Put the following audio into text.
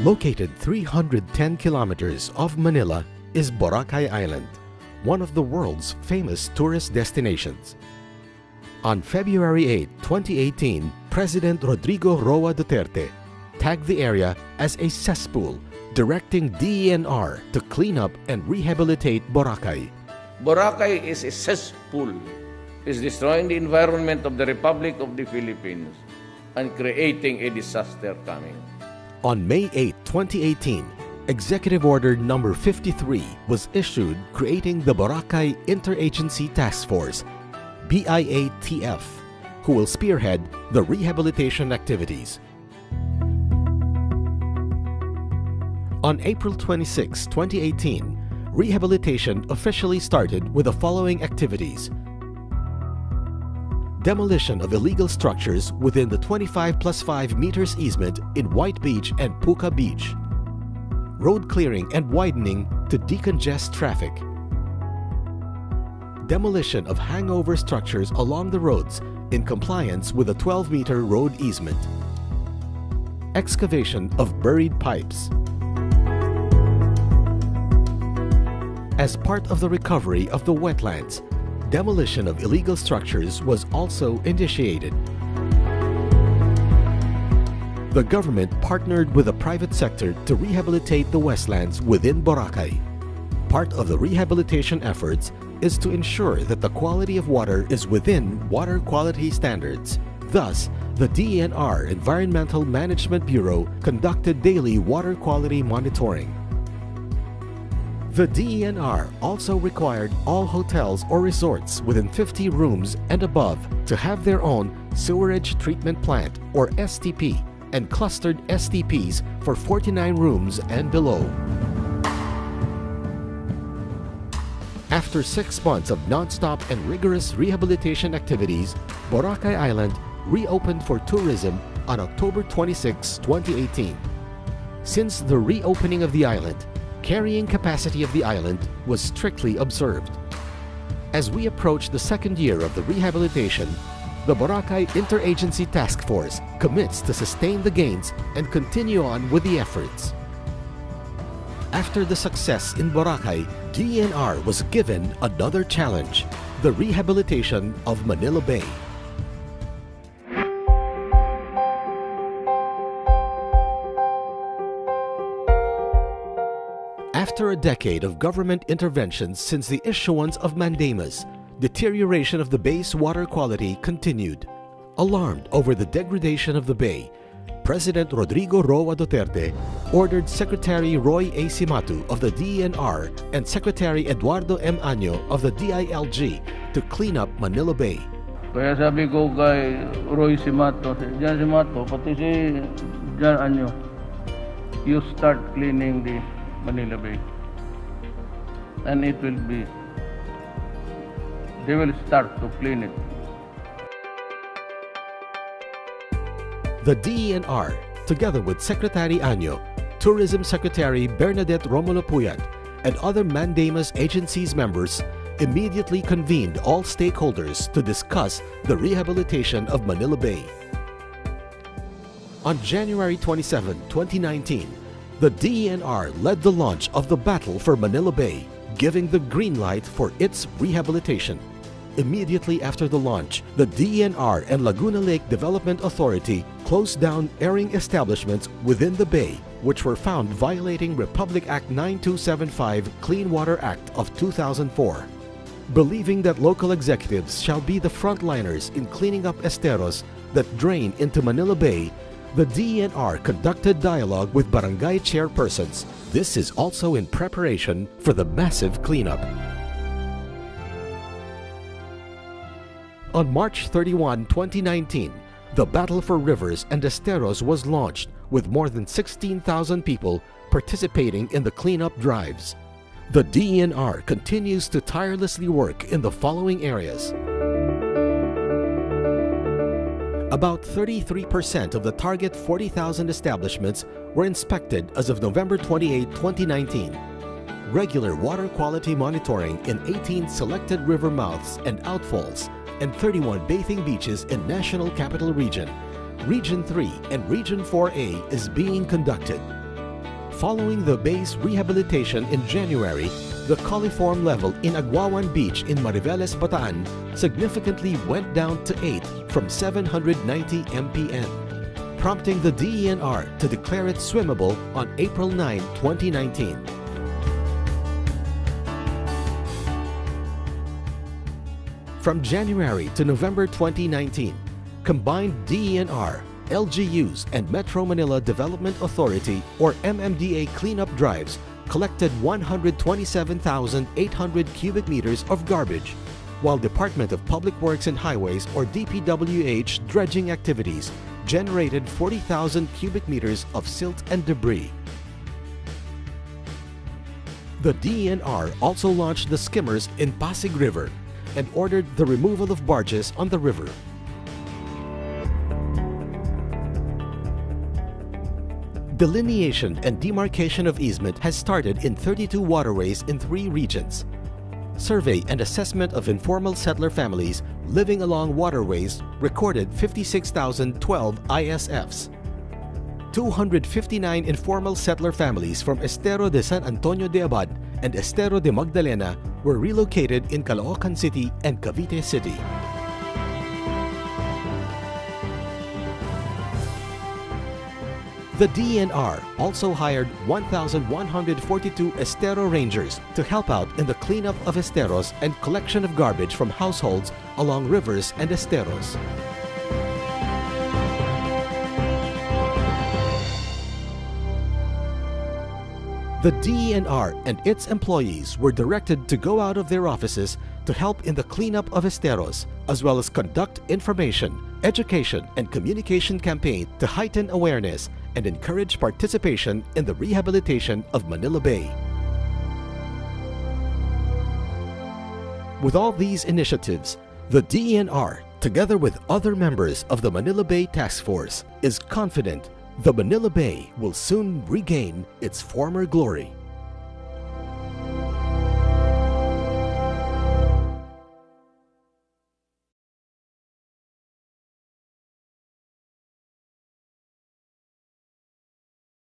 Located 310 kilometers off Manila is Boracay Island, one of the world's famous tourist destinations. On February 8, 2018, President Rodrigo Roa Duterte tagged the area as a cesspool, directing DENR to clean up and rehabilitate Boracay. Boracay is a cesspool. It's destroying the environment of the Republic of the Philippines and creating a disaster coming. On May 8, 2018, Executive Order Number 53 was issued creating the Boracay Interagency Task Force, BIATF, who will spearhead the rehabilitation activities. On April 26, 2018, rehabilitation officially started with the following activities: demolition of illegal structures within the 25+5 meters easement in White Beach and Puka Beach, road clearing and widening to decongest traffic, demolition of hangover structures along the roads in compliance with a 12-meter road easement, excavation of buried pipes. As part of the recovery of the wetlands, demolition of illegal structures was also initiated. The government partnered with the private sector to rehabilitate the wetlands within Boracay. Part of the rehabilitation efforts is to ensure that the quality of water is within water quality standards. Thus, the DENR Environmental Management Bureau conducted daily water quality monitoring. The DENR also required all hotels or resorts within 50 rooms and above to have their own sewerage treatment plant or STP and clustered STPs for 49 rooms and below. After 6 months of non-stop and rigorous rehabilitation activities, Boracay Island reopened for tourism on October 26, 2018. Since the reopening of the island, carrying capacity of the island was strictly observed. As we approach the second year of the rehabilitation, the Boracay Interagency Task Force commits to sustain the gains and continue on with the efforts. After the success in Boracay, DENR was given another challenge: the rehabilitation of Manila Bay. After a decade of government interventions since the issuance of mandamus, deterioration of the bay's water quality continued. Alarmed over the degradation of the bay, President Rodrigo Roa Duterte ordered Secretary Roy A. Cimatu of the DENR and Secretary Eduardo M. Año of the DILG to clean up Manila Bay. Kaya sabi ko kay Roy Cimatu, pati si Jan Año, you start cleaning the Manila Bay, and it will be, they will start to clean it. The DENR, together with Secretary Año, Tourism Secretary Bernadette Romulo Puyat, and other mandamus agencies members, immediately convened all stakeholders to discuss the rehabilitation of Manila Bay. On January 27, 2019, the DENR led the launch of the Battle for Manila Bay, giving the green light for its rehabilitation. Immediately after the launch, the DENR and Laguna Lake Development Authority closed down airing establishments within the bay, which were found violating Republic Act 9275 Clean Water Act of 2004. Believing that local executives shall be the frontliners in cleaning up esteros that drain into Manila Bay, the DENR conducted dialogue with barangay chairpersons. This is also in preparation for the massive cleanup. On March 31, 2019, the Battle for Rivers and Esteros was launched with more than 16,000 people participating in the cleanup drives. The DENR continues to tirelessly work in the following areas. About 33% of the target 40,000 establishments were inspected as of November 28, 2019. Regular water quality monitoring in 18 selected river mouths and outfalls and 31 bathing beaches in National Capital Region. Region 3 and Region 4A is being conducted. Following the bay's rehabilitation in January, the coliform level in Agwawan Beach in Mariveles, Bataan significantly went down to 8 from 790 mpn, prompting the DENR to declare it swimmable on April 9, 2019. From January to November 2019, combined DENR, LGUs, and Metro Manila Development Authority or MMDA cleanup drives collected 127,800 cubic meters of garbage, while Department of Public Works and Highways or DPWH dredging activities generated 40,000 cubic meters of silt and debris. The DENR also launched the skimmers in Pasig River and ordered the removal of barges on the river. Delineation and demarcation of easement has started in 32 waterways in 3 regions. Survey and assessment of informal settler families living along waterways recorded 56,012 ISFs. 259 informal settler families from Estero de San Antonio de Abad and Estero de Magdalena were relocated in Caloocan City and Cavite City. The DENR also hired 1,142 Estero Rangers to help out in the cleanup of esteros and collection of garbage from households along rivers and esteros. The DENR and its employees were directed to go out of their offices to help in the cleanup of esteros, as well as conduct information, education, and communication campaign to heighten awareness and encourage participation in the rehabilitation of Manila Bay. With all these initiatives, the DENR, together with other members of the Manila Bay Task Force, is confident the Manila Bay will soon regain its former glory.